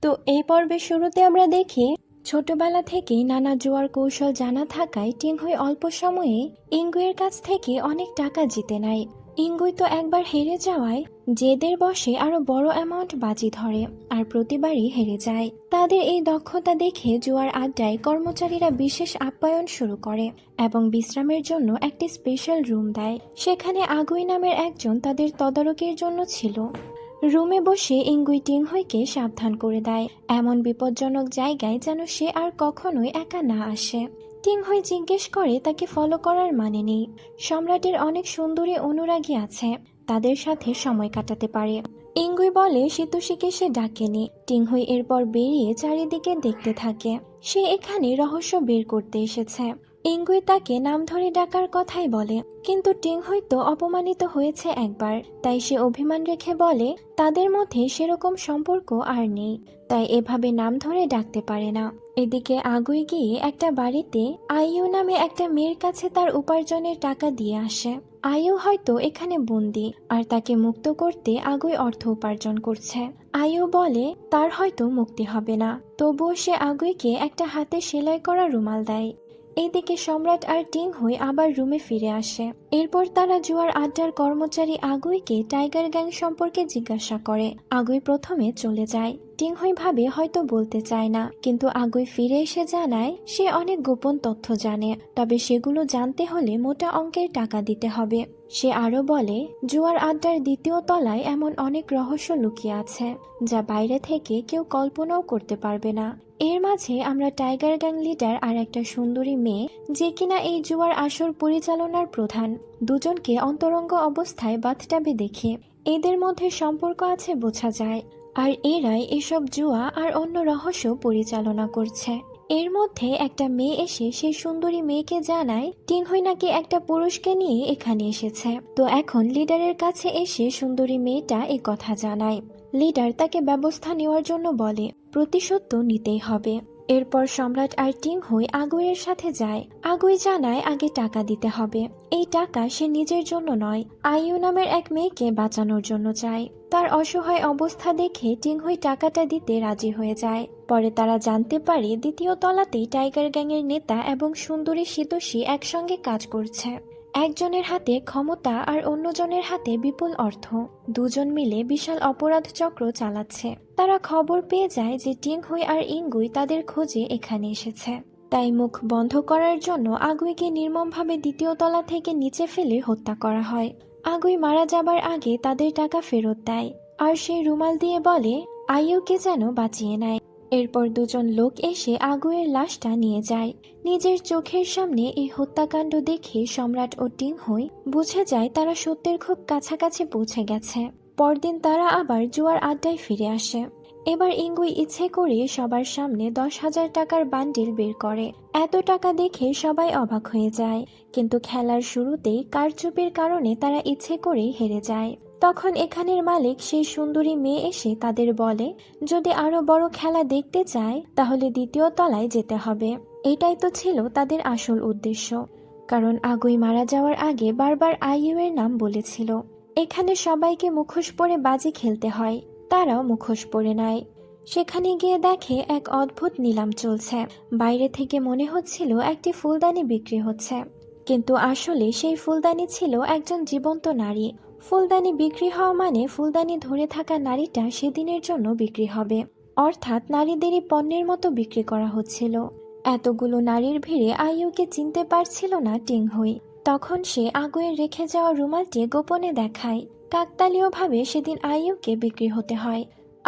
তো এই পর্বের শুরুতে আমরা দেখি ছোটবেলা থেকেই নানা জুয়ার কৌশল জানা থাকায় টিংহুই অল্প সময়ে ইঙ্গুয়ের কাছ থেকে অনেক টাকা জিতে নেয়। ইঙ্গুই তো একবার হেরে যাওয়ায় জেদের বশে আরো বড় অ্যামাউন্ট বাজি ধরে আর প্রতিবারই হেরে যায়। তাদের এই দক্ষতা দেখে জুয়ার আড্ডায় কর্মচারীরা বিশেষ আপ্যায়ন শুরু করে এবং বিশ্রামের জন্য একটি স্পেশাল রুম দেয়। সেখানে আগুই নামের একজন তাদের তদারকির জন্য ছিল। রুমে বসে ইঙ্গুই টিংহুইকে সাবধান করে দেয় এমন বিপজ্জনক জায়গায় যেন সে আর কখনোই একা না আসে। টিংহুই জিজ্ঞেস করে তাকে ফলো করার মানে নেই। সম্রাটের অনেক সুন্দরী অনুরাগী আছে, তাদের সাথে সময় কাটাতে পারে। ইঙ্গুই বলে শীতোষীকে সে ডাকেনি। টিংহুই এরপর বেরিয়ে চারিদিকে দেখতে থাকে। সে এখানে রহস্য বের করতে এসেছে। ইঙ্গুই তাকে নাম ধরে ডাকার কথাই বলে, কিন্তু টিংহুই তো অপমানিত হয়েছে একবার, তাই সে অভিমান রেখে বলে তাদের মধ্যে সেরকম সম্পর্ক আর নেই, তাই এভাবে নাম ধরে ডাকতে পারে না। এদিকে আগুই গিয়ে একটা বাড়িতে আইয়ু নামে একটা মেয়ের কাছে তার উপার্জনের টাকা দিয়ে আসে। আইয়ু হয়তো এখানে বন্দি আর তাকে মুক্ত করতে আগুই অর্থ উপার্জন করছে। আইয়ু বলে তার হয়তো মুক্তি হবে না, তবুও সে আগুইকে একটা হাতে সেলাই করা রুমাল দেয়। এদিকে সম্রাট আর টিংহুই আবার রুমে ফিরে আসে। এরপর তারা জুয়ার আড্ডার কর্মচারী আগুইকে টাইগার গ্যাং সম্পর্কে জিজ্ঞাসা করে। আগুই প্রথমে চলে যায়। টিংহুই ভাবে হয়তো বলতে চায় না, কিন্তু আগুই ফিরে এসে জানায় সে অনেক গোপন তথ্য জানে, তবে সেগুলো জানতে হলে মোটা অঙ্কের টাকা দিতে হবে। সে আরো বলে জুয়ার আড্ডার দ্বিতীয় তলায় এমন অনেক রহস্য লুকিয়ে আছে যা বাইরে থেকে কেউ কল্পনাও করতে পারবে না। এর মাঝে আমরা টাইগার গ্যাং লিডার আর একটা সুন্দরী মেয়ে, যে কিনা এই জুয়ার আসর পরিচালনার প্রধান, দুজনকে অন্তরঙ্গ অবস্থায় বাথটাবে দেখে এদের মধ্যে সম্পর্ক আছে বোঝা যায়। আর এরাই এসব জুয়া আর অন্য রহস্য পরিচালনা করছে। এর মধ্যে একটা মেয়ে এসে সেই সুন্দরী মেয়েকে জানায় টিংহুই নাকি একটা পুরুষকে নিয়ে এখানে এসেছে। তো এখন লিডারের কাছে এসে সুন্দরী মেয়েটা এ কথা জানায়। লিডার তাকে ব্যবস্থা নেওয়ার জন্য বলে প্রতিশোধ তো নিতেই হবে। এরপর সম্রাট আর টিংহুই আগুইয়ের সাথে যায়। আগুই জানায় আগে টাকা দিতে হবে। এই টাকা সে নিজের জন্য নয়, আইয়ু নামের এক মেয়েকে বাঁচানোর জন্য চায়। তার অসহায় অবস্থা দেখে টিংহুই টাকাটা দিতে রাজি হয়ে যায়। পরে তারা জানতে পারে দ্বিতীয় তলাতেই টাইগার গ্যাংয়ের নেতা এবং সুন্দরী শীতোষী একসঙ্গে কাজ করছে। একজনের হাতে ক্ষমতা আর অন্যজনের হাতে বিপুল অর্থ, দুজন মিলে বিশাল অপরাধ চক্র চালাচ্ছে। তারা খবর পেয়ে যায় যে টিংহুই আর ইঙ্গুই তাদের খোঁজে এখানে এসেছে। তাই মুখ বন্ধ করার জন্য আগুইকে নির্মমভাবে দ্বিতীয় তলা থেকে নিচে ফেলে হত্যা করা হয়। আগুই মারা যাবার আগে তাদের টাকা ফেরত দেয় আর সেই রুমাল দিয়ে বলে আইয়ুকে যেন বাঁচিয়ে নেয়। এরপর দুজন লোক এসে আগুয়ের লাশটা নিয়ে যায়। নিজের চোখের সামনে এই হত্যাকাণ্ড দেখে সম্রাট ও টিংহুই বুঝে যায় তারা সত্যের খুব কাছাকাছি পৌঁছে গেছে। পরদিন তারা আবার জুয়ার আড্ডায় ফিরে আসে। এবার ইঙ্গুই ইচ্ছে করে সবার সামনে 10,000 টাকার বান্ডিল বের করে। এত টাকা দেখে সবাই অবাক হয়ে যায়, কিন্তু খেলার শুরুতেই কারচুপির কারণে তারা ইচ্ছে করেই হেরে যায়। তখন এখানের মালিক সেই সুন্দরী মেয়ে এসে তাদের বলে যদি আরো বড় খেলা দেখতে চায় তাহলে দ্বিতীয় তলায় যেতে হবে। এটাই তো ছিল তাদের আসল উদ্দেশ্য, কারণ আগুই মারা যাওয়ার আগে বারবার আইয়ু এর নাম বলেছিল। এখানে সবাইকে মুখোশ পরে বাজি খেলতে হয়, তারাও মুখোশ পরে নেয়। সেখানে গিয়ে দেখে এক অদ্ভুত নিলাম চলছে। বাইরে থেকে মনে হচ্ছিল একটি ফুলদানি বিক্রি হচ্ছে, কিন্তু আসলে সেই ফুলদানি ছিল একজন জীবন্ত নারী। ফুলদানি বিক্রি হওয়া মানে ফুলদানি ধরে থাকা নারীটা সেদিনের জন্য বিক্রি হবে, অর্থাৎ নারীদেরই পণ্যের মতো বিক্রি করা হচ্ছিল। এতগুলো নারীর ভিড়ে আইয়ুকে চিনতে পারছিল না টিংহুই। তখন সে আগুয়ে রেখে যাওয়া রুমালটি গোপনে দেখায়। কাকতালীয়ভাবে সেদিন আইয়ুকে বিক্রি হতে হয়।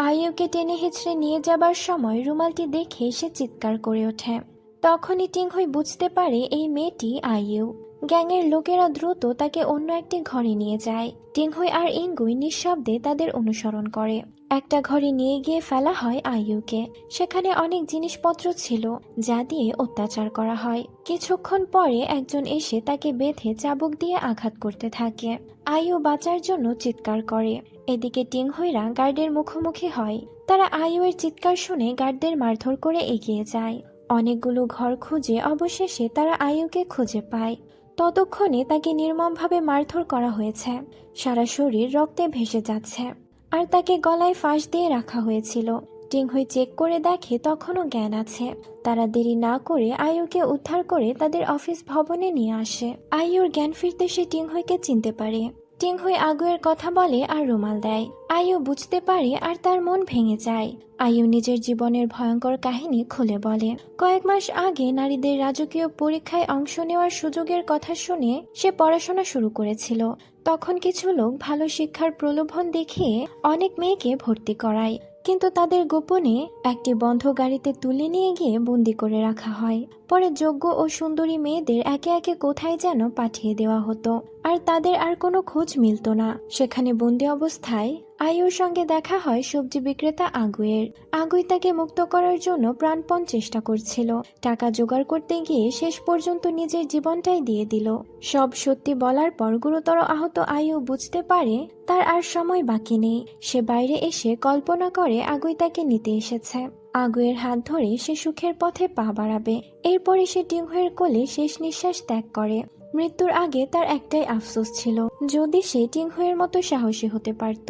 আইয়ুকে টেনে হিচড়ে নিয়ে যাবার সময় রুমালটি দেখে সে চিৎকার করে ওঠে। তখনই টিংহুই বুঝতে পারে এই মেয়েটি আইয়ু। গ্যাংয়ের লোকেরা দ্রুত তাকে অন্য একটি ঘরে নিয়ে যায়। টিংহুই আর ইঙ্গুই নিঃশব্দে তাদের অনুসরণ করে। একটা ঘরে নিয়ে গিয়ে ফেলা হয় আইয়ুকে। সেখানে অনেক জিনিসপত্র ছিল যা দিয়ে অত্যাচার করা হয়। কিছুক্ষণ পরে একজন এসে তাকে বেঁধে চাবুক দিয়ে আঘাত করতে থাকে। আইয়ু বাঁচার জন্য চিৎকার করে। এদিকে টিংহুইরা গার্ডের মুখোমুখি হয়। তারা আইয়ুয়ের চিৎকার শুনে গার্ডদের মারধর করে এগিয়ে যায়। অনেকগুলো ঘর খুঁজে অবশেষে তারা আইয়ুকে খুঁজে পায়। ততক্ষণে তাকে নির্মমভাবে মারধর করা হয়েছে, সারা শরীর রক্তে ভেসে যাচ্ছে, আর তাকে গলায় ফাঁস দিয়ে রাখা হয়েছিল। টিংহুই চেক করে দেখে তখনও জ্ঞান আছে। তারা দেরি না করে আয়ুকে উদ্ধার করে তাদের অফিস ভবনে নিয়ে আসে। আয়ুর জ্ঞান ফিরতে সে টিংহুইকে চিনতে পারে। টিংহুই আগুয়ের কথা বলে আর রুমাল দেয়। আয়ু বুঝতে পারে আর তার মন ভেঙে যায়। আয়ু নিজের জীবনের ভয়ঙ্কর কাহিনী খুলে বলে। কয়েক মাস আগে নারীদের রাজকীয় পরীক্ষায় অংশ নেওয়ার সুযোগের কথা শুনে সে পড়াশোনা শুরু করেছিল। তখন কিছু লোক ভালো শিক্ষার প্রলোভন দেখিয়ে অনেক মেয়েকে ভর্তি করায়, কিন্তু তাদের গোপনে একটি বন্ধ গাড়িতে তুলে নিয়ে গিয়ে বন্দি করে রাখা হয়। পরে যোগ্য ও সুন্দরী মেয়েদের একে একে কোথায় যেন পাঠিয়ে দেওয়া হতো, আর তাদের আর কোনো খোঁজ মিলত না। সেখানে বন্দি অবস্থায় আয়ুর সঙ্গে দেখা হয় সবজি বিক্রেতা আগুয়ের। আগুই তাকে মুক্ত করার জন্য প্রাণপণ চেষ্টা করছিল। টাকা জোগাড় করতে গিয়ে শেষ পর্যন্ত নিজের জীবনটাই দিয়ে দিল। সব সত্যি বলার পর গুরুতর আহত আয়ু বুঝতে পারে তার আর সময় বাকি নেই। সে বাইরে এসে কল্পনা করে আগুই তাকে নিতে এসেছে। আগুয়ের হাত ধরে সে সুখের পথে পা বাড়াবে। এরপরে সে টিংহুয়ের কোলে শেষ নিঃশ্বাস ত্যাগ করে। মৃত্যুর আগে তার একটাই আফসোস ছিল, যদি সে টিংহুয়ের মতো সাহসী হতে পারত।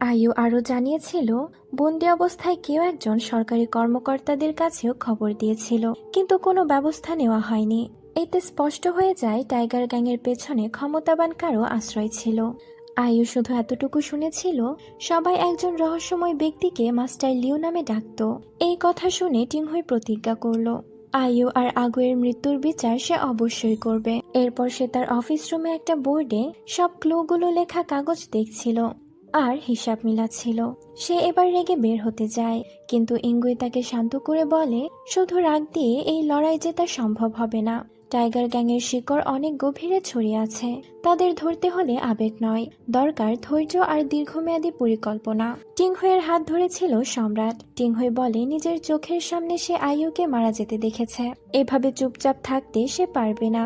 আয়ু আরও জানিয়েছিল, বন্দি অবস্থায় কেউ একজন সরকারি কর্মকর্তাদের কাছেও খবর দিয়েছিল, কিন্তু কোনো ব্যবস্থা নেওয়া হয়নি। এতে স্পষ্ট হয়ে যায় টাইগার গ্যাংয়ের পেছনে ক্ষমতাবান কারো আশ্রয় ছিল। আয়ু শুধু এতটুকু শুনেছিল, সবাই একজন রহস্যময় ব্যক্তিকে মাস্টার লিউ নামে ডাকত। এই কথা শুনে টিংহুই প্রতিজ্ঞা করল, আয়ু আর আগুয়ের মৃত্যুর বিচার সে অবশ্যই করবে। এরপর সে তার অফিস রুমে একটা বোর্ডে সব ক্লুগুলো লেখা কাগজ দেখছিল আর হিসাব মিলাচ্ছিল। সে এবার রেগে বের হতে যায়, কিন্তু ইঙ্গুই তাকে শান্ত করে বলে, শুধু রাগ দিয়ে এই লড়াই জেতা সম্ভব হবে না। টাইগার গ্যাংয়ের শিকড় অনেক গভীরে ছড়িয়ে আছে। তাদের ধরতে হলে আবেগ নয়, দরকার ধৈর্য আর দীর্ঘমেয়াদী পরিকল্পনা। টিংহুইয়ের হাত ধরেছিল সম্রাট। টিংহুই বলে নিজের চোখের সামনে সে আইয়ুকে মারা যেতে দেখেছে। এভাবে চুপচাপ থাকতে সে পারবে না।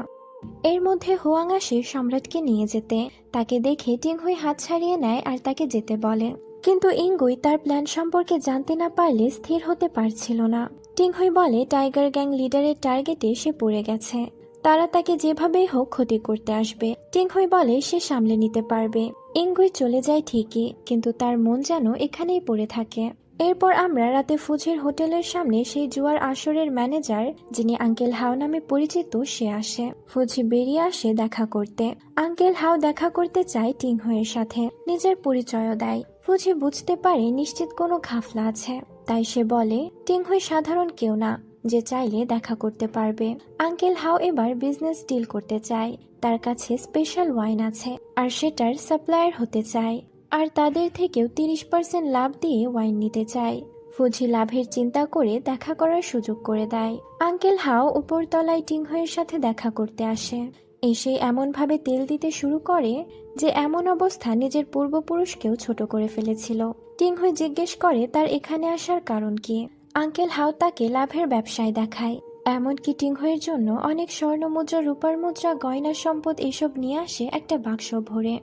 এর মধ্যে হোয়াং আসে সম্রাটকে নিয়ে যেতে। তাকে দেখে টিংহুই হাত ছাড়িয়ে নেয় আর তাকে যেতে বলে, কিন্তু ইঙ্গুই তার প্ল্যান সম্পর্কে জানতে না পারলে স্থির হতে পারছিল না। টিংহুই বলে টাইগার গ্যাং লিডারের টার্গেটে সে পড়ে গেছে, তারা তাকে যেভাবেই হোক ক্ষতি করতে আসবে। টিংহুই বলে সে সামলে নিতে পারবে। ইঙ্গুই চলে যায় ঠিকই, কিন্তু তার মন যেন এখানেই পড়ে থাকে। এরপর আমরা রাতে ফুজির হোটেলের সামনে সেই জুয়ার আসরের ম্যানেজার, যিনি আঙ্কেল হাও নামে পরিচিত, সে আসে। ফুজি বেরিয়ে আসে দেখা করতে। আঙ্কেল হাও দেখা করতে চায় টিংহুইয়ের সাথে, নিজের পরিচয়ও দেয়। ফুজি বুঝতে পারে নিশ্চিত কোনো ঘাফলা আছে, তাই সে বলে টিংহুই সাধারণ কেউ না যে চাইলে দেখা করতে পারবে। আঙ্কেল হাও এবার বিজনেস ডিল করতে চায়। তার কাছে স্পেশাল ওয়াইন আছে আর সেটার সাপ্লায়ার হতে চায়, আর তাদের থেকেও 30% লাভ দিয়ে ওয়াইন নিতে চায়। ফুজি লাভের চিন্তা করে দেখা করার সুযোগ করে দেয়। আঙ্কেল হাও উপরতলায় টিংহুইয়ের সাথে দেখা করতে আসে। এসে এমনভাবে তেল দিতে শুরু করে যে এমন অবস্থা নিজের পূর্বপুরুষকেও ছোট করে ফেলেছিল। টিংহুই জিজ্ঞেস করে তার এখানে আসার কারণ কি। আঙ্কেল হাও তাকে লাভের ব্যবসায় দেখায়। এমনকি টিংহুইয়ের জন্য অনেক স্বর্ণ মুদ্রা, রূপার মুদ্রা, গয়না সম্পদ এসব নিয়ে আসে একটা বাক্স ভরে।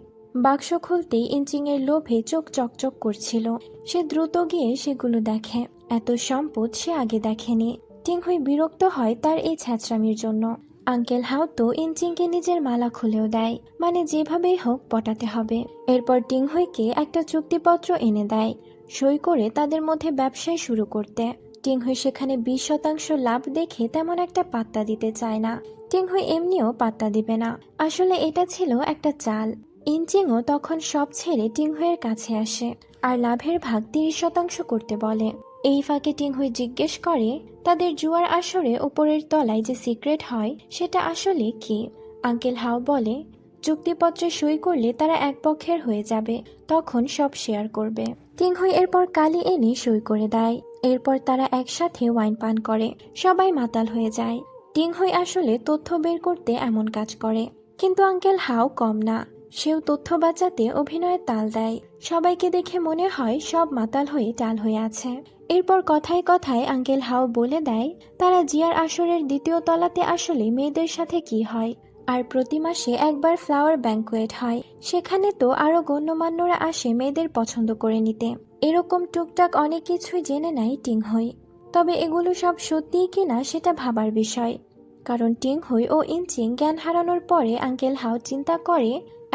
বাক্স খুলতেই ইঞ্চিং এর লোভে চোখ চকচক করছিল। সে দ্রুত গিয়ে সেগুলো দেখে। এত সম্পদ সে আগে দেখেনি। টিংহুই বিরক্ত হয় তার এই ছ্যাঁচড়ামির জন্য। আঙ্কেল হাও তো ইঞ্চিংকে নিজের মালা খুলেও দেয়, মানে যেভাবেই হোক পটাতে হবে। এরপর টিংহুইকে একটা চুক্তিপত্র এনে দেয়, সই করে তাদের মধ্যে ব্যবসায় শুরু করতে। টিংহুই সেখানে 20% লাভ দেখে তেমন একটা পাত্তা দিতে চায় না। টিংহুই এমনিও পাত্তা দিবে না, আসলে এটা ছিল একটা চাল। ইঞ্চিংও তখন সব ছেড়ে টিংহুইয়ের কাছে আসে আর লাভের ভাগ 30% করতে বলে। এই ফাঁকে টিংহুই জিজ্ঞেস করে তাদের জুয়ার আসরে উপরের তলায় যে সিক্রেট হয় সেটা আসলে কি। আঙ্কেল হাও বলে চুক্তিপত্রে সই করলে তারা এক পক্ষের হয়ে যাবে, তখন সব শেয়ার করবে। টিংহুই এরপর কালি এনে সই করে দেয়। এরপর তারা একসাথে ওয়াইন পান করে। সবাই মাতাল হয়ে যায়। টিংহুই আসলে তথ্য বের করতে এমন কাজ করে, কিন্তু আঙ্কেল হাও কম না, সেও তথ্য বাঁচাতে অভিনয়ের তাল দেয়। সবাইকে দেখে মনে হয় সব মাতাল হয়ে টাল হয়ে আছে। এরপর কথায় কথায় আঙ্কেল হাও বলে দেয় তারা জিয়ার আসরের দ্বিতীয় তলাতে আসলে মেয়েদের সাথে কি হয়, আর প্রতি মাসে একবার ফ্লাওয়ার ব্যাংকুয়েট হয়। সেখানে তো আরো গণ্যমান্যরা আসে মেয়েদের পছন্দ করে নিতে। এরকম টুকটাক অনেক কিছুই জেনে নেয় টিংহুই। তবে এগুলো সব সত্যিই কিনা সেটা ভাবার বিষয়, কারণ টিংহুই ও ইঞ্চিং জ্ঞান হারানোর পরে আঙ্কেল হাও চিন্তা করে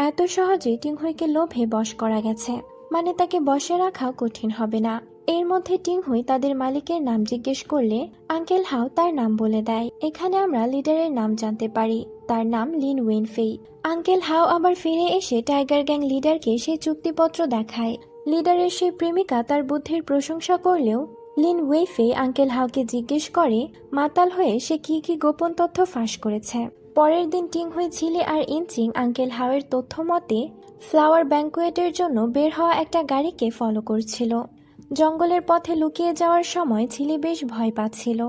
এত সহজে টিংহুইকে লোভে বশ করা গেছে, মানে তাকে বশে রাখা কঠিন হবে না। এর মধ্যে টিংহুই তাদের মালিকের নাম জিজ্ঞেস করলে আঙ্কেল হাও তার নাম বলে দেয়। এখানে আমরা লিডারের নাম জানতে পারি, তার নাম লিন ওয়েনফেই। আঙ্কেল হাও আবার ফিরে এসে টাইগার গ্যাং লিডারকে সেই চুক্তিপত্র দেখায়। লিডারের সেই প্রেমিকা তার বুদ্ধির প্রশংসা করলেও লিন ওয়েফে আঙ্কেল হাওকে জিজ্ঞেস করে মাতাল হয়ে সে কি কি গোপন তথ্য ফাঁস করেছে। পরের দিন টিংহুই, ঝিলি আর ইনচিং আঙ্কেল হাওয়ের তথ্য মতে ফ্লাওয়ার ব্যাঙ্কুয়েটের জন্য বের হওয়া একটা গাড়িকে ফলো করছিল। জঙ্গলের পথে লুকিয়ে যাওয়ার সময় ঝিলি বেশ ভয় পাচ্ছিল।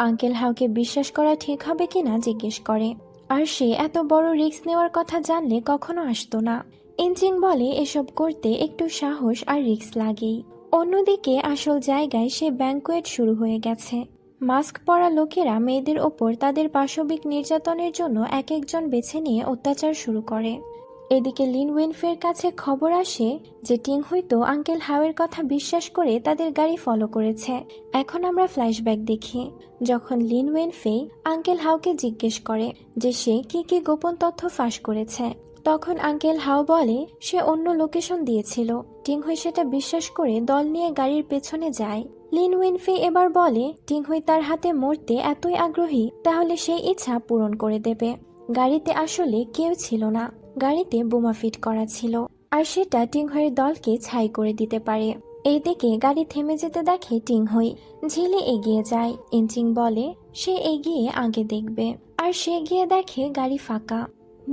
আঙ্কেল হাওকে বিশ্বাস করা ঠিক হবে কিনা জিজ্ঞেস করে, আর সে এত বড় রিস্ক নেওয়ার কথা জানলে কখনো আসতো না। ইনচিং বলে এসব করতে একটু সাহস আর রিস্ক লাগেই। অন্যদিকে আসল জায়গায় সে ব্যাঙ্কুয়েট শুরু হয়ে গেছে। মাস্ক পরা লোকেরা মেয়েদের ওপর তাদের পাশবিক নির্যাতনের জন্য এক একজন বেছে নিয়ে অত্যাচার শুরু করে। এদিকে লিন ওয়েনফের কাছে খবর আসে যে টিংহুই তো আঙ্কেল হাওয়ের কথা বিশ্বাস করে তাদের গাড়ি ফলো করেছে। এখন আমরা ফ্ল্যাশব্যাক দেখি, যখন লিন ওয়েনফে আঙ্কেল হাওকে জিজ্ঞেস করে যে সে কি কি গোপন তথ্য ফাঁস করেছে, তখন আঙ্কেল হাও বলে সে অন্য লোকেশন দিয়েছিল। টিংহুই সেটা বিশ্বাস করে দল নিয়ে গাড়ির পেছনে যায়। লিন ওয়েনফে এবার বলে টিংহুই তার হাতে মরতে এতই আগ্রহী, তাহলে সেই ইচ্ছা পূরণ করে দেবে। গাড়িতে আসলে কেউ ছিল না, গাড়িতে বোমা ফিট করা ছিল, আর সেটা টিংহুইয়ের দলকে ছাই করে দিতে পারে। এইদিকে গাড়ি থেমে যেতে দেখে টিংহুই। ঝিলি এগিয়ে যায়। ইনচিং বলে সে এগিয়ে আগে দেখবে, আর সে গিয়ে দেখে গাড়ি ফাঁকা।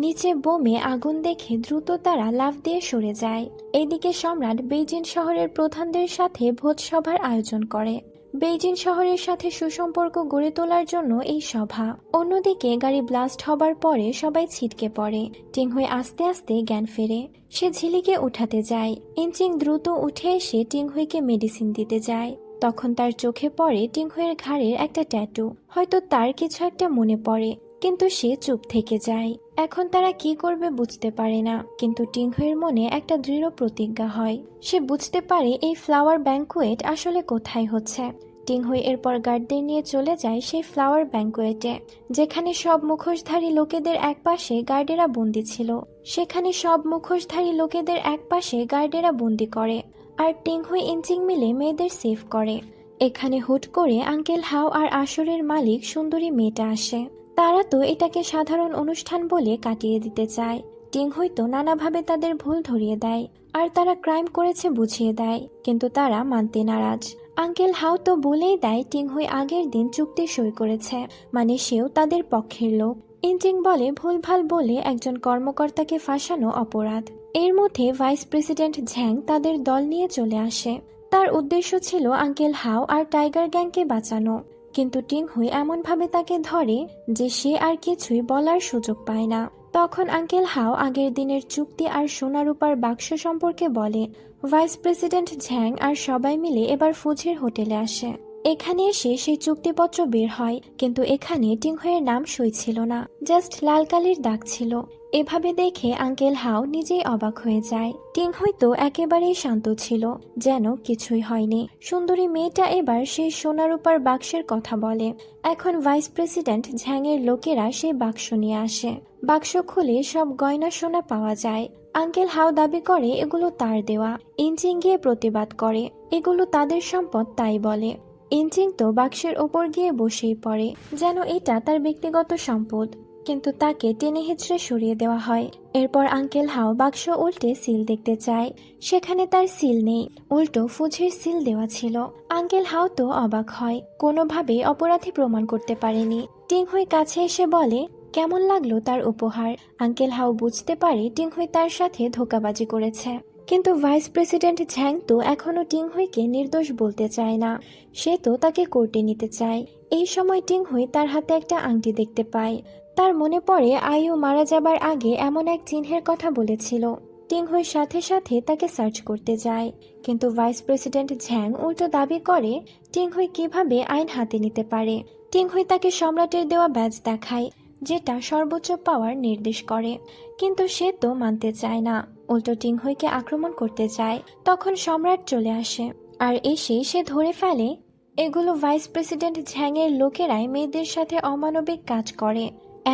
নিচে বোমে আগুন দেখে দ্রুত তারা লাফ দিয়ে সরে যায়। এদিকে সম্রাট বেইজিং শহরের প্রধানদের সাথে ভোজসভার আয়োজন করে। বেইজিং শহরের সাথে সুসম্পর্ক গড়ে তোলার জন্য এই সভা। অন্যদিকে গাড়ি ব্লাস্ট হবার পরে সবাই ছিটকে পড়ে। টিংহুই আস্তে আস্তে জ্ঞান ফেরে। সে ঝিলিকে উঠাতে যায়। ইনচিং দ্রুত উঠে এসে টিংহুইকে মেডিসিন দিতে যায়। তখন তার চোখে পড়ে টিংহুইয়ের ঘাড়ের একটা ট্যাটু। হয়তো তার কিছু একটা মনে পড়ে, কিন্তু সে চুপ থেকে যায়। এখন তারা কি করবে বুঝতে পারে না, কিন্তু টিংহুইয়ের মনে একটা দৃঢ় প্রতিজ্ঞা হয়। সে বুঝতে পারে এই ফ্লাওয়ার ব্যাঙ্কুয়েট আসলে কোথায় হচ্ছে। টিংহুই এরপর গার্ডদের নিয়ে চলে যায় সেই ফ্লাওয়ার ব্যাঙ্কুয়েটে, যেখানে সব মুখোশধারী লোকেদের একপাশে গার্ডেরা বন্দি ছিল। সেখানে সব মুখোশধারী লোকেদের একপাশে গার্ডেরা বন্দি করে, আর টিংহুই ইনচিং মিলে মেয়েদের সেভ করে। এখানে হুট করে আঙ্কেল হাও আর আসরের মালিক সুন্দরী মেয়েটা আসে। তারা তো এটাকে সাধারণ অনুষ্ঠান বলে কাটিয়ে দিতে চায়। টিংহুই তো নানাভাবে তাদের ভুল ধরিয়ে দেয়, আর তারা ক্রাইম করেছে বুঝিয়ে দেয়, কিন্তু তারা মানতে নারাজ। আঙ্কেল হাও তো বলেই দেয় টিংহুই আগের দিন চুক্তি সই করেছে, মানে সেও তাদের পক্ষের লোক। ইনচিং বলে ভুলভাল বলে একজন কর্মকর্তাকে ফাঁসানো অপরাধ। এর মধ্যে ভাইস প্রেসিডেন্ট ঝ্যাং তাদের দল নিয়ে চলে আসে। তার উদ্দেশ্য ছিল আঙ্কেল হাও আর টাইগার গ্যাংকে বাঁচানো, কিন্তু টিংহুই এমনভাবে তাকে ধরে যে সে আর কিছুই বলার সুযোগ পায় না। তখন আঙ্কেল হাও আগের দিনের চুক্তি আর সোনা রূপার বাক্স সম্পর্কে বলে। ভাইস প্রেসিডেন্ট ঝ্যাং আর সবাই মিলে এবার ফুজির হোটেলে আসে। এখানে এসে সেই চুক্তিপত্র বের হয়, কিন্তু এখানে টিংহুইয়ের নাম সই ছিল না, জাস্ট লাল কালির দাগ ছিল। এভাবে দেখে আঙ্কেল হাও নিজেই অবাক হয়ে যায়। টিংহুই তো একেবারেই শান্ত ছিল, যেন কিছুই হয়নি। সুন্দরী মেয়েটা এবার সেই সোনা রূপার বাক্সের কথা বলে। এখন ভাইস প্রেসিডেন্ট ঝ্যাংয়ের লোকেরা সেই বাক্স নিয়ে আসে। বাক্স খুলে সব গয়না সোনা পাওয়া যায়। আঙ্কেল হাও দাবি করে এগুলো তার দেওয়া। ইনচিং গিয়ে প্রতিবাদ করে এগুলো তাদের সম্পদ, তাই বলে। ইনচিং তো বাক্সের ওপর গিয়ে বসেই পড়ে, যেন এটা তার ব্যক্তিগত সম্পদ, কিন্তু তাকে টেনে হিচড়ে সরিয়ে দেওয়া হয়। এরপর আঙ্কেল হাও বাক্স উল্টে সিল দেখতে চায়, সেখানে তার সিল নেই, উল্টো ফুজির সিল দেওয়া ছিল। আঙ্কেল হাও তো অবাক হয়, কোনোভাবেই অপরাধী প্রমাণ করতে পারেনি। টিংহুই কাছে এসে বলে কেমন লাগলো তার উপহার। আঙ্কেল হাও বুঝতে পারে টিংহুই তার সাথে ধোঁকাবাজি করেছে, কিন্তু ভাইস প্রেসিডেন্ট ঝ্যাং তো এখনো টিংহুইকে নির্দোষ বলতে চায় না। সে তো তাকে কোর্টে নিতে চায়। এই সময় টিংহুই তার হাতে একটা আংটি দেখতে পায়। তার মনে পড়ে আইয়ু মারা যাবার আগে এমন এক চিহ্নের কথা বলেছিল। টিংহুইর সাথে সাথে তাকে সার্চ করতে যায়, কিন্তু ভাইস প্রেসিডেন্ট ঝ্যাং উল্টো দাবি করে টিংহুই কিভাবে আইন হাতে নিতে পারে। টিংহুই তাকে সম্রাটের দেওয়া ব্যাজ দেখায়, যেটা সর্বোচ্চ পাওয়ার নির্দেশ করে, কিন্তু সে তো মানতে চায় না, উল্টো টিংহুইকে আক্রমণ করতে চায়। তখন সম্রাট চলে আসে, আর এসে সে ধরে ফেলে এগুলো ভাইস প্রেসিডেন্ট ঝ্যাংয়ের লোকেরাই মেয়েদের সাথে অমানবিক কাজ করে।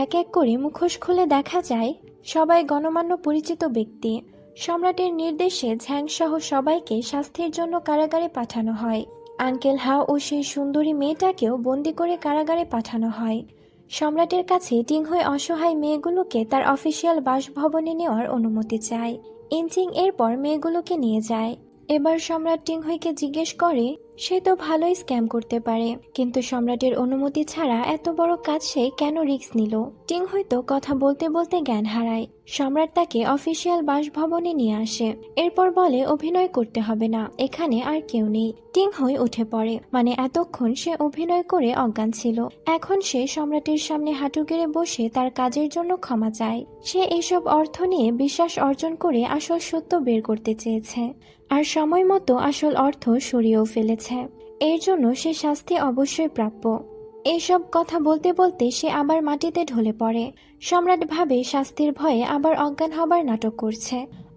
এক এক করে মুখোশ খুলে দেখা যায় সবাই গণমান্য পরিচিত ব্যক্তি। সম্রাটের নির্দেশে ঝ্যাং সহ সবাইকে শাস্তির জন্য কারাগারে পাঠানো হয়। আঙ্কেল হাও ও সেই সুন্দরী মেয়েটাকেও বন্দি করে কারাগারে পাঠানো হয়। সম্রাটের কাছে টিংহুই অসহায় মেয়েগুলোকে তার অফিসিয়াল বাসভবনে নেওয়ার অনুমতি চায়। ইনচিং এরপর মেয়েগুলোকে নিয়ে যায়। এবার সম্রাট টিংহুইকে জিজ্ঞেস করে সে তো ভালোই স্ক্যাম করতে পারে, কিন্তু সম্রাটের অনুমতি ছাড়া এত বড় কাজ সে কেন রিস্ক নিল। টিংহুই তো কথা বলতে বলতে জ্ঞান হারায়। সম্রাট তাকে অফিসিয়াল বাসভবনে নিয়ে আসে। এরপর বলে অভিনয় করতে হবে না, এখানে আর কেউ নেই। টিংহুই উঠে পড়ে, মানে এতক্ষণ সে অভিনয় করে অজ্ঞান ছিল, এখন সে সম্রাটের সামনে হাঁটু গেড়ে বসে তার কাজের জন্য ক্ষমা চায়। সে এইসব অর্থ নিয়ে বিশ্বাস অর্জন করে আসল সত্য বের করতে চেয়েছে, আর সময় মতো আসল অর্থ সরিয়েও ফেলেছে। এর জন্য সে শাস্তি অবশ্যই প্রাপ্য। এইসব কথা বলতে বলতে সে আবার মাটিতে ঢলে পড়ে। সম্রাট ভাবে শাস্তির ভয়ে আবার অজ্ঞান হবার নাটক করছে।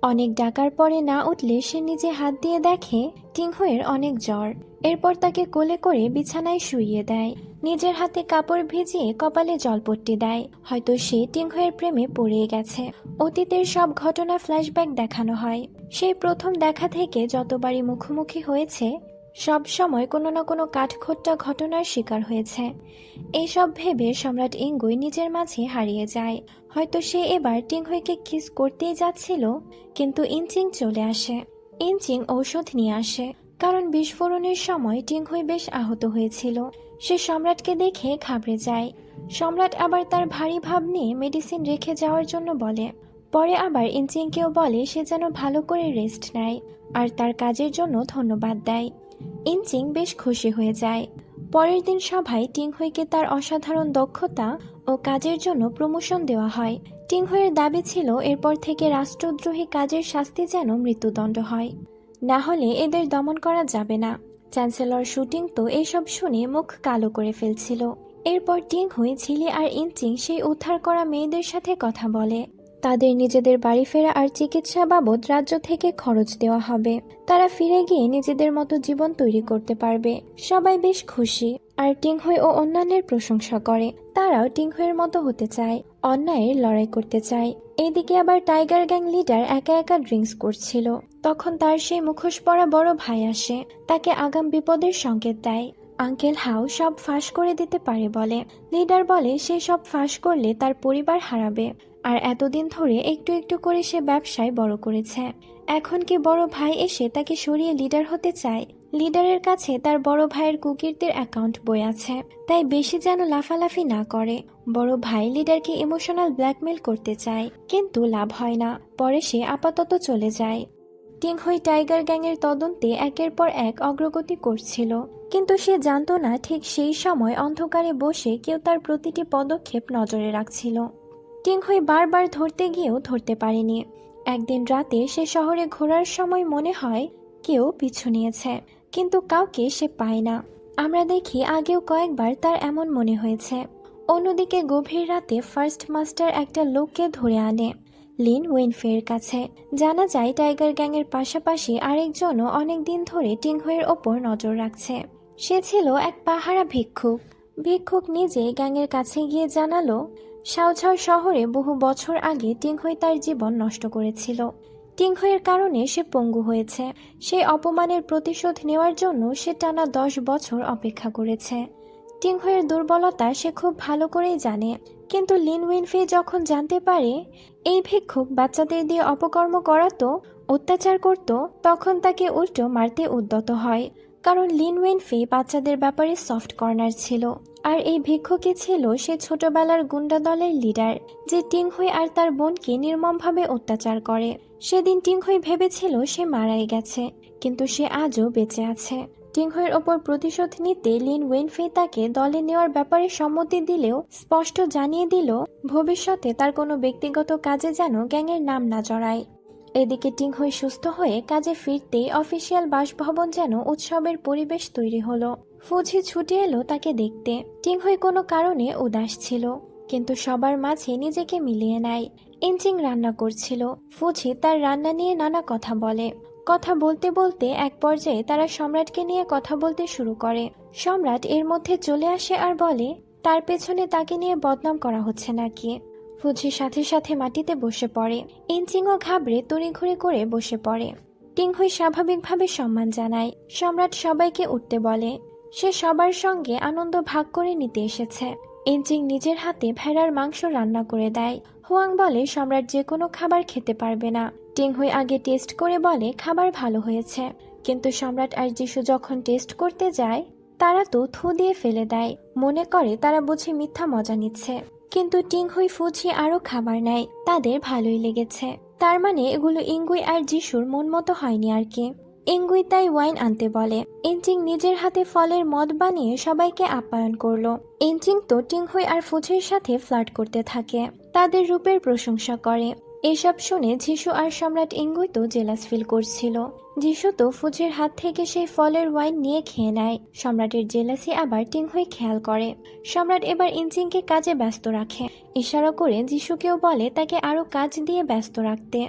অনেক ডাকার পরে না উঠলে সে নিজে হাত দিয়ে দেখে টিংহুইয়ের অনেক জ্বর। এরপর তাকে কোলে করে বিছানায় শুইয়ে দেয়। নিজের হাতে কাপড় ভিজিয়ে কপালে জলপট্টি দেয়। হয়তো সে টিংহুইয়ের প্রেমে পড়ে গেছে। অতীতের সব ঘটনা ফ্ল্যাশব্যাক দেখানো হয়। সেই প্রথম দেখা থেকে যতবারই মুখোমুখি হয়েছে সব সময় কোনো না কোনো কাঠখোট্টা ঘটনার শিকার হয়েছে। এইসব ভেবে সম্রাট ইঙ্গুই নিজের মাঝে হারিয়ে যায়। হয়তো সে এবার টিংহুইকে কিস করতেই যাচ্ছিল, কিন্তু ইনচিং চলে আসে। ইনচিং ঔষধ নিয়ে আসে, কারণ বিস্ফোরণের সময় টিংহুই বেশ আহত হয়েছিল। সে সম্রাটকে দেখে ঘাবড়ে যায়। সম্রাট আবার তার ভারী ভাব নিয়ে মেডিসিন রেখে যাওয়ার জন্য বলে। পরে আবার ইনচিংকেও বলে সে যেন ভালো করে রেস্ট নেয়, আর তার কাজের জন্য ধন্যবাদ দেয়। ইনচিং বেশ খুশি হয়ে যায়। পরের দিন সভায় টিংহুইকে তার অসাধারণ দক্ষতা ও কাজের জন্য প্রমোশন দেওয়া হয়। টিংহুইয়ের দাবি ছিল এরপর থেকে রাষ্ট্রদ্রোহী কাজের শাস্তি যেন মৃত্যুদণ্ড হয়, না হলে এদের দমন করা যাবে না। চ্যান্সেলর শুটিং তো এসব শুনে মুখ কালো করে ফেলছিল। এরপর টিংহুই, ঝিলি আর ইনচিং সেই উদ্ধার করা মেয়েদের সাথে কথা বলে। তাদের নিজেদের বাড়ি ফেরা আর চিকিৎসা বাবদ রাজ্য থেকে খরচ দেওয়া হবে। তারা ফিরে গিয়ে নিজেদের মতো জীবন তৈরি করতে পারবে। সবাই বেশ খুশি, আর টিংহুই ও অন্যান্যের প্রশংসা করে। তারাও টিংহুইয়ের মতো হতে চায়, অন্যায়ের লড়াই করতে চায়। এদিকে আবার টাইগার গ্যাং লিডার একা একা ড্রিঙ্কস করছিল। তখন তার সেই মুখোশ পরা বড় ভাই আসে, তাকে আগাম বিপদের সংকেত দেয়। আঙ্কেল হাও সব ফাঁস করে দিতে পারে বলে। লিডার বলে সে সব ফাঁস করলে তার পরিবার হারাবে, আর এতদিন ধরে একটু একটু করে সে ব্যবসায় বড় করেছে। এখন কি বড় ভাই এসে তাকে সরিয়ে লিডার হতে চায়? লিডারের কাছে তার বড় ভাইয়ের কুকীর্তির অ্যাকাউন্ট বই আছে, তাই বেশি যেন লাফালাফি না করে। বড় ভাই লিডারকে ইমোশনাল ব্ল্যাকমেল করতে চায়, কিন্তু লাভ হয় না। পরে সে আপাতত চলে যায়। টিংহুই টাইগার গ্যাংয়ের তদন্তে একের পর এক অগ্রগতি করছিল, কিন্তু সে জানতো না ঠিক সেই সময় অন্ধকারে বসে কেউ তার প্রতিটি পদক্ষেপ নজরে রাখছিল। টিংহুই বারবার ধরতে গিয়েও ধরতে পারেনি। একদিন রাতে সে শহরে ঘোরার সময় মনে হয় কেউ পিছু নিয়েছে, কিন্তু কাউকে সে পায় না। আমরা দেখি আগেও কয়েকবার তার এমন মনে হয়েছে। অন্যদিকে গভীর রাতে ফার্স্ট মাস্টার একটা লোককে ধরে আনে লিন উইনফের কাছে। জানা যায় টাইগার গ্যাংয়ের পাশাপাশি আরেকজনও অনেকদিন ধরে টিংহুইয়ের ওপর নজর রাখছে। সে ছিল এক পাহারা ভিক্ষুক। ভিক্ষুক নিজে গ্যাংয়ের কাছে গিয়ে জানালো শাওঝাও শহরে বহু বছর আগে টিংহুই তার জীবন নষ্ট করেছিল। টিংহুইয়ের কারণে সে পঙ্গু হয়েছে। সেই অপমানের প্রতিশোধ নেওয়ার জন্য সে টানা 10 বছর অপেক্ষা করেছে। টিংহুইয়ের দুর্বলতা সে খুব ভালো করেই জানে, কিন্তু লিন উইনফে যখন জানতে পারে এই ভিক্ষুক বাচ্চাদের দিয়ে অপকর্ম করাতো, অত্যাচার করত, তখন তাকে উল্টো মারতে উদ্যত হয়। কারণ লিন উইনফে বাচ্চাদের ব্যাপারে সফট কর্নার ছিল, আর এই ভিক্ষুকই ছিল সে ছোটবেলার গুন্ডা দলের লিডার, যে টিংহুই আর তার বোনকে নির্মমভাবে অত্যাচার করে। সেদিন টিংহুই ভেবেছিল সে মারাই গেছে, কিন্তু সে আজও বেঁচে আছে। টিংহুইয়ের ওপর প্রতিশোধ নিতে লিন উইনফে তাকে দলে নেওয়ার ব্যাপারে সম্মতি দিলেও স্পষ্ট জানিয়ে দিল ভবিষ্যতে তার কোনো ব্যক্তিগত কাজে যেন গ্যাংয়ের নাম না জড়ায়। এদিকে টিংহুই সুস্থ হয়ে কাজে ফিরতেই অফিসিয়াল বাসভবন যেন উৎসবের পরিবেশ তৈরি হলো। ফুজি ছুটে এলো তাকে দেখতে। টিংহুই কোনো কারণে উদাস ছিল, কিন্তু সবার মাঝে নিজেকে মিলিয়ে নেয়। ইনচিং রান্না করছিল। ফুজি তার রান্না নিয়ে নানা কথা বলে। কথা বলতে বলতে এক পর্যায়ে তারা সম্রাটকে নিয়ে কথা বলতে শুরু করে। সম্রাট এর মধ্যে চলে আসে আর বলে তার পেছনে তাকে নিয়ে বদনাম করা হচ্ছে নাকি। ফুজির সাথে সাথে মাটিতে বসে পড়ে। ইনচিংও ঘাবড়ে তড়িঘড়ি করে বসে পড়ে। টিংহুই স্বাভাবিকভাবে সম্মান জানায়। সম্রাট সবাইকে উঠতে বলে। সে সবার সঙ্গে আনন্দ ভাগ করে নিতে এসেছে। ইনচিং নিজের হাতে ভেড়ার মাংস রান্না করে দেয়। হুয়াং বলে সম্রাট যে কোনো খাবার খেতে পারবে না। টিংহুই আগে টেস্ট করে বলে খাবার ভালো হয়েছে, কিন্তু সম্রাট আর যিশু যখন টেস্ট করতে যায় তারা তো থু দিয়ে ফেলে দেয়, মনে করে তারা বুঝি মিথ্যা মজা নিচ্ছে। কিন্তু টিংহুই ফুজি আরো খাবার নেয়, তাদের ভালোই লেগেছে। তার মানে এগুলো ইঙ্গুই আর যিশুর মন মতো হয়নি আর কি। ইঙ্গুই তাই ওয়াইন আনতে বলে। ইনচিং নিজের হাতে ফলের মদ বানিয়ে সবাইকে আপ্যায়ন করলো। ইনচিং তো টিংহুই আর ফুজির সাথে ফ্লার্ট করতে থাকে, তাদের রূপের প্রশংসা করে। এসব শুনে যিশু আর সম্রাট ইঙ্গুই তো জেলাস ফিল করছিল। যিশু তো ফুজির হাত থেকে সেই ফলের ওয়াইন নিয়ে খেয়ে নেয়। সম্রাটের জেলাসি আবার টিংহুই খেয়াল করে। সম্রাট এবার ইনচিংকে কাজে ব্যস্ত রাখে, ইশারা করে যিশুকেও বলে তাকে আরো কাজ দিয়ে ব্যস্ত রাখতে।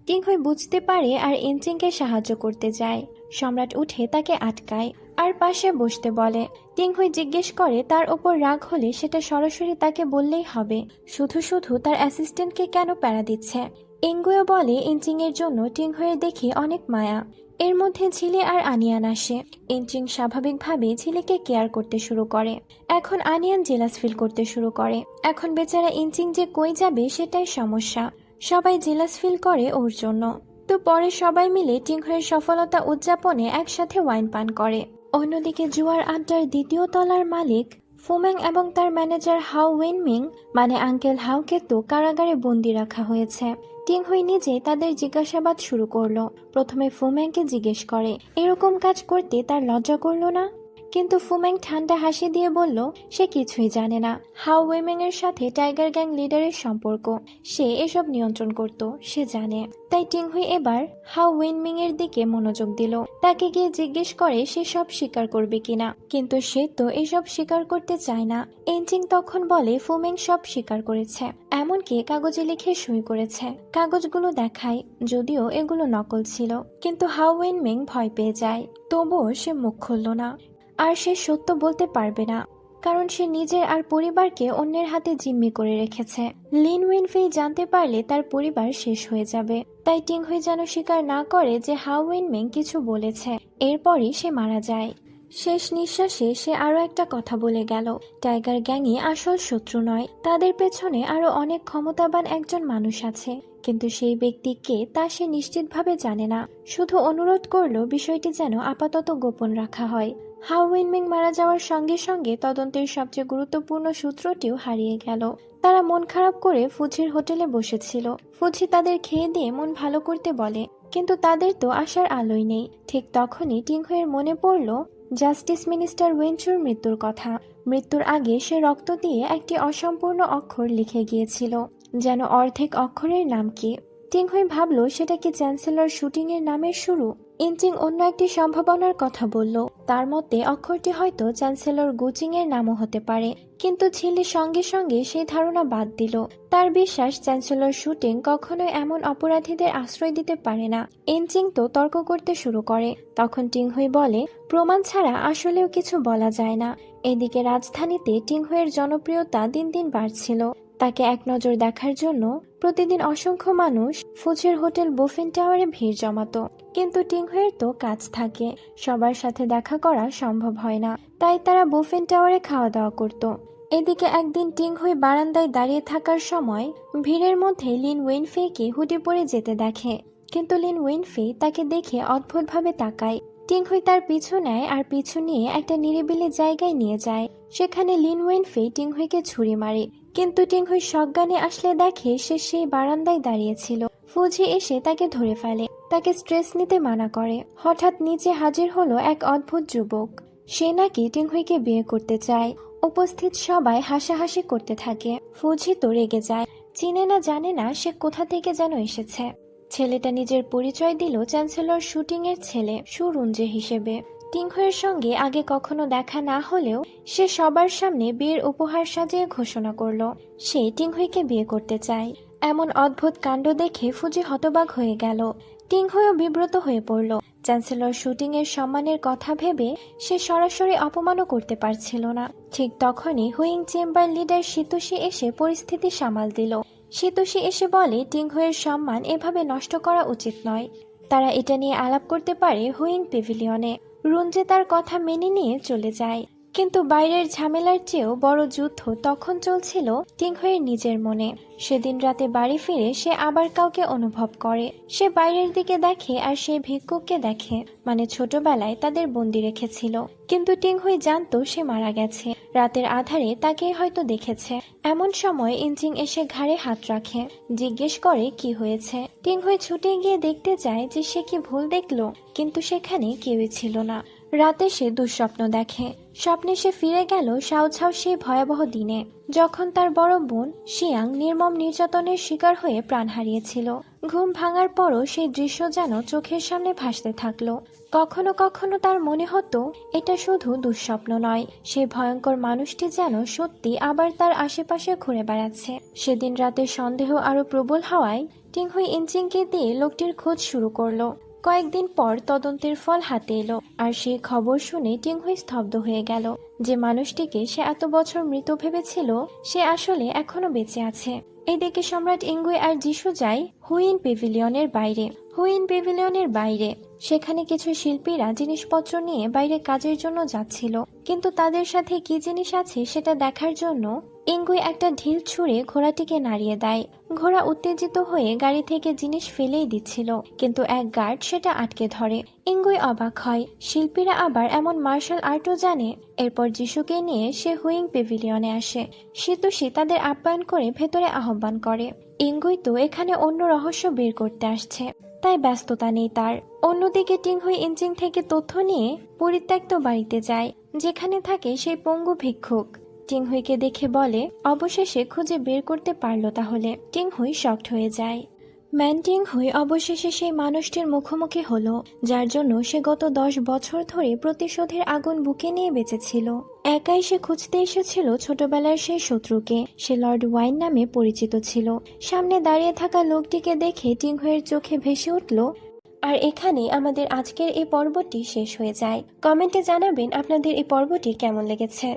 টিংহুই বুঝতে পারে আর ইনচিংকে সাহায্য করতে যায়। সম্রাট উঠে তাকে আটকায় আর পাশে বসতে বলে। টিংহুই জিজ্ঞেস করে তার ওপর রাগ হলে সেটা সরাসরি তাকে বললেই হবে, শুধু শুধু তার অ্যাসিস্ট্যান্টকে কেন প্যারা দিচ্ছে। ইঙ্গুয়ে বলে ইনচিং এর জন্য টিংহুইয়ের দেখি অনেক মায়া। এর মধ্যে ঝিলি আর আনিয়ান আসে। ইনচিং স্বাভাবিকভাবে ঝিলিকে কেয়ার করতে শুরু করে। এখন আনিয়ান জেলাস ফিল করতে শুরু করে। এখন বেচারা ইনচিং যে কই যাবে সেটাই সমস্যা। সবাই জেলাস ফিল করে ওর জন্য। তো পরে সবাই মিলে টিংহুইয়ের সফলতা উদযাপনে একসাথে ওয়াইন পান করে। অন্যদিকে জুয়ার আড্ডার দ্বিতীয় তলার মালিক ফুমেং এবং তার ম্যানেজার হাও উইনমিং মানে আঙ্কেল হাওকে তো কারাগারে বন্দি রাখা হয়েছে। টিংহুই নিজে তাদের জিজ্ঞাসাবাদ শুরু করলো। প্রথমে ফুমেংকে জিজ্ঞেস করে এরকম কাজ করতে তার লজ্জা করলো না, কিন্তু ফুমেং ঠান্ডা হাসি দিয়ে বলল সে কিছুই জানে না। হাও উইমেং এর সাথে টাইগার গ্যাং লিডারের সম্পর্ক, সে এসব নিয়ন্ত্রণ করত, সে জানে। তাই টিংহুই এবার হাও উইনমিং এর দিকে মনোযোগ দিল। তাকে গিয়ে জিজ্ঞেস করে সে সব স্বীকার করবে কিনা, কিন্তু সে তো এসব স্বীকার করতে চায় না। এনচিং তখন বলে ফুমেং সব স্বীকার করেছে, এমনকি কাগজে লিখে সই করেছে। কাগজগুলো দেখায়, যদিও এগুলো নকল ছিল। কিন্তু হাও উইনমিং ভয় পেয়ে যায়, তবুও সে মুখ খুলল না। আর সে সত্য বলতে পারবে না, কারণ সে নিজের আর পরিবারকে অন্যের হাতে জিম্মি করে রেখেছে। লিন উইনফেই জানতে পারলে তার পরিবার শেষ হয়ে যাবে। তাই টিংহুই যেন স্বীকার না করে যে হাও উইনমিং কিছু বলেছে। এরপরই সে মারা যায়। শেষ নিঃশ্বাসে সে আরো একটা কথা বলে গেল, টাইগার গ্যাংই আসল শত্রু নয়, তাদের পেছনে আরো অনেক ক্ষমতাবান একজন মানুষ আছে, কিন্তু সেই ব্যক্তি কে তা সে নিশ্চিতভাবে জানে না। শুধু অনুরোধ করলো বিষয়টি যেন আপাতত গোপন রাখা হয়। হাও উইনমিং মারা যাওয়ার সঙ্গে সঙ্গে তদন্তের সবচেয়ে গুরুত্বপূর্ণ সূত্রটিও হারিয়ে গেল। তারা মন খারাপ করে ফুজির হোটেলে বসেছিল। ফুজি তাদের খেয়ে দিয়ে মন ভালো করতে বলে, কিন্তু তাদের তো আসার আলোই নেই। ঠিক তখনই টিংহুইয়ের মনে পড়ল জাস্টিস মিনিস্টার ওয়েনচুর মৃত্যুর কথা। মৃত্যুর আগে সে রক্ত দিয়ে একটি অসম্পূর্ণ অক্ষর লিখে গিয়েছিল, যেন অর্ধেক অক্ষরের নাম কি। টিংহুই ভাবল সেটা কি চ্যান্সেলর শুটিং এর নামের শুরু। ইনচিং অন্য একটি সম্ভাবনার কথা বলল, তার মতে অক্ষরটি হয়তো চ্যান্সেলর গুচিং এর নামও হতে পারে। কিন্তু ঝিলি সঙ্গে সঙ্গে সেই ধারণা বাদ দিল। তার বিশ্বাস চ্যান্সেলর শুটিং কখনোই এমন অপরাধীদের আশ্রয় দিতে পারে না। ইনচিং তো তর্ক করতে শুরু করে। তখন টিংহুই বলে প্রমাণ ছাড়া আসলেও কিছু বলা যায় না। এদিকে রাজধানীতে টিংহুইয়ের জনপ্রিয়তা দিন দিন বাড়ছিল। তাকে এক নজর দেখার জন্য প্রতিদিন অসংখ্য মানুষ ফুজির হোটেল বুফেন টাওয়ারে ভিড় জমাতো। কিন্তু টিংহুইয়ের তো কাজ থাকে, সবার সাথে দেখা করা সম্ভব হয় না, তাই তারা বুফেন টাওয়ারে খাওয়া দাওয়া করত। এদিকে একদিন টিংহুই বারান্দায় দাঁড়িয়ে থাকার সময় ভিড়ের মধ্যে লিন উইনফেকে হুডি পরে যেতে দেখে। কিন্তু লিন উইনফে তাকে দেখে অদ্ভুতভাবে তাকায়। টিংহুই তার পিছু নেয় আর পিছু নিয়ে একটা নিরিবিলি জায়গায় নিয়ে যায়। সেখানে লিন উইনফে টিংহুইকে ছুরি মারে, কিন্তু টিংহুই সজ্ঞানে আসলে দেখে সে সেই বারান্দায় দাঁড়িয়েছিল। ফুজি এসে তাকে ধরে ফেলে, তাকে স্ট্রেস নিতে মানা করে। হঠাৎ নিচে হাজির হলো এক অদ্ভুত যুবক। সে নাকি টিংহুইকে বিয়ে করতে চায়। উপস্থিত সবাই হাসাহাসি করতে থাকে। ফুজি তো রেগে যায়, চিনে না জানে না সে কোথা থেকে যেন এসেছে। ছেলেটা নিজের পরিচয় দিল চ্যান্সেলর শুটিং এর ছেলে সুরুঞ্জে হিসেবে। টিংহুইয়ের সঙ্গে আগে কখনো দেখা না হলেও সে সবার সামনে বিয়ের উপহার সাজিয়ে ঘোষণা করলো সে টিংহুইকে বিয়ে করতে চায়। এমন অদ্ভুত কাণ্ড দেখে ফুজি হতবাক হয়ে গেল। টিংহুইও বিব্রত হয়ে পড়ল। চ্যান্সেলর শুটিং এর সম্মানের কথা ভেবে সে সরাসরি অপমানও করতে পারছিল না। ঠিক তখনই হুইং চেম্বার লিডার শিতোশি এসে পরিস্থিতি সামাল দিল। শীতোষী এসে বলে টিংহুইয়ের সম্মান এভাবে নষ্ট করা উচিত নয়। তারা এটা নিয়ে আলাপ করতে পারে হুইং প্যাভিলিয়নে। রুনজে তার কথা মেনে নিয়ে চলে যায়। কিন্তু বাইরের ঝামেলার চেয়েও বড় যুদ্ধ তখন চলছিল টিংহুইয়ের নিজের মনে। সেদিন রাতে বাড়ি ফিরে সে আবার কাউকে অনুভব করে। সে বাইরের দিকে দেখে আর সে ভিক্ষুককে দেখে, মানে ছোটবেলায় তাদের বন্দি রেখেছিল। কিন্তু টিংহুই জানতো সে মারা গেছে। রাতের আধারে তাকে হয়তো দেখেছে। এমন সময় ইনজিং এসে ঘাড়ে হাত রাখে, জিজ্ঞেস করে কি হয়েছে। টিংহুই ছুটে গিয়ে দেখতে চায় যে সে কি ভুল দেখলো, কিন্তু সেখানে কেউই ছিল না। রাতে সে দুঃস্বপ্ন দেখে। স্বপ্নে সে ফিরে গেল সাওঝাও সেই ভয়াবহ দিনে, যখন তার বড় বোন শিয়াং নির্মম নির্যাতনের শিকার হয়ে প্রাণ হারিয়েছিল। ঘুম ভাঙার পরও সেই দৃশ্য যেন চোখের সামনে ভাসতে থাকলো। কখনো কখনো তার মনে হতো এটা শুধু দুঃস্বপ্ন নয়, সেই ভয়ঙ্কর মানুষটি যেন সত্যি আবার তার আশেপাশে ঘুরে বেড়াচ্ছে। সেদিন রাতে সন্দেহ আরো প্রবল হওয়ায় টিংহুই ইনজিংকে দিয়ে লোকটির খোঁজ শুরু করলো। কয়েকদিন পর তদন্তের ফল হাতে এলো, আর সেই খবর শুনে টিংহুই স্তব্ধ হয়ে গেল। যে মানুষটিকে সে এত বছর মৃত ভেবেছিল, সে আসলে এখনো বেঁচে আছে। এদিকে সম্রাট ইঙ্গুই আর যিশু যায় হুইন প্যাভিলিয়নের বাইরে। হুইন প্যাভিলিয়নের বাইরে সেখানে কিছু শিল্পীরা জিনিসপত্র নিয়ে বাইরে কাজের জন্য যাচ্ছিল, কিন্তু তাদের সাথে কি জিনিস আছে সেটা দেখার জন্য ইঙ্গুই একটা ঢিল ছুঁড়ে ঘোড়াটিকে নাড়িয়ে দেয়। ঘোড়া উত্তেজিত হয়ে গাড়ি থেকে জিনিস ফেলেই দিচ্ছিল, কিন্তু এক গার্ড সেটা আটকে ধরে। ইঙ্গুই অবাক হয়, শিল্পীরা আবার এমন মার্শাল আর্টও জানে। এরপর যিশুকে নিয়ে সে হুইং প্যাভিলিয়নে আসে। শীতোষী তাদের আপ্যায়ন করে ভেতরে আহ্বান করে। ইঙ্গুই তো এখানে অন্য রহস্য বের করতে আসছে, তাই ব্যস্ততা নেই তার। অন্যদিকে টিংহুই ইঞ্জিন থেকে তথ্য নিয়ে পরিত্যক্ত বাড়িতে যায়, যেখানে থাকে সেই পঙ্গু ভিক্ষুক। টিংহুইকে দেখে বলে অবশেষে খুঁজে বের করতে পারলো তাহলে। টিংহুই শকড হয়ে যায়। ম্যান টিংহুই অবশেষে সেই মানুষটির মুখোমুখি হলো, যার জন্য সে গত 10 বছর ধরে প্রতিশোধের আগুন বুকে নিয়ে বেঁচেছিল। একাই সে খুঁজতে এসেছিল ছোটবেলার সেই শত্রুকে। সে লর্ড ওয়াইন নামে পরিচিত ছিল। সামনে দাঁড়িয়ে থাকা লোকটিকে দেখে টিংহুইয়ের চোখে ভেসে উঠল। আর এখানেই আমাদের আজকের এই পর্বটি শেষ হয়ে যায়। কমেন্টে জানাবেন আপনাদের এই পর্বটি কেমন লেগেছে।